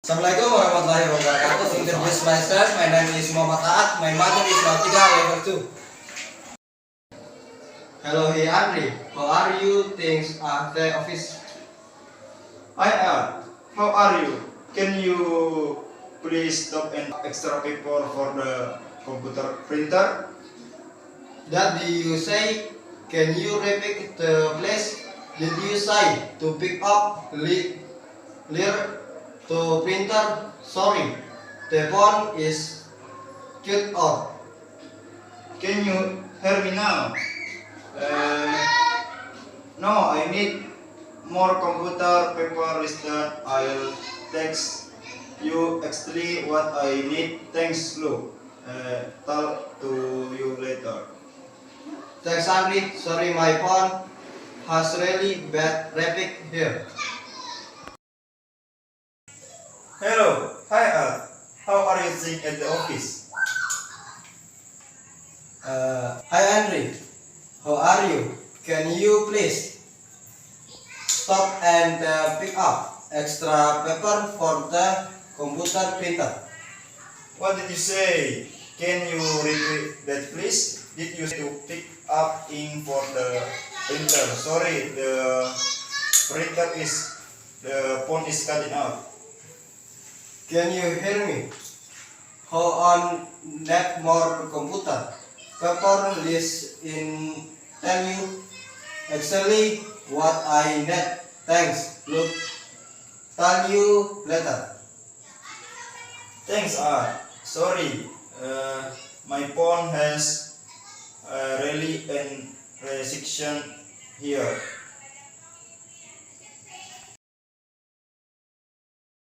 Assalamualaikum warahmatullahi wabarakatuh. Introduce myself. My name is Muhammad Taat. My mother is Nautica level 2. Hello, hey Andre. How are you? Things at the office. Hi Al, how are you? Can you please stop an extra paper for the computer printer? That did you say? Can you repeat the place? Did you say to pick up clear to printer? Sorry, the phone is cut off. Can you hear me now? No, I need more computer paper listed. I'll text you exactly what I need. Thanks, Lou. Talk to you later. Thanks, Andre. Sorry, my phone has really bad traffic here. Hello, hi Al. How are you doing at the office? Hi, Andre. How are you? Can you please stop and pick up extra paper for the computer printer? What did you say? Can you repeat that please? Did you say to pick up ink for the printer? Sorry, the phone is cutting out. Can you hear me? How on net more computer paper list in tell you actually what I need. Thanks. Look, tell you later. Thanks, sorry, my phone has really an restriction here.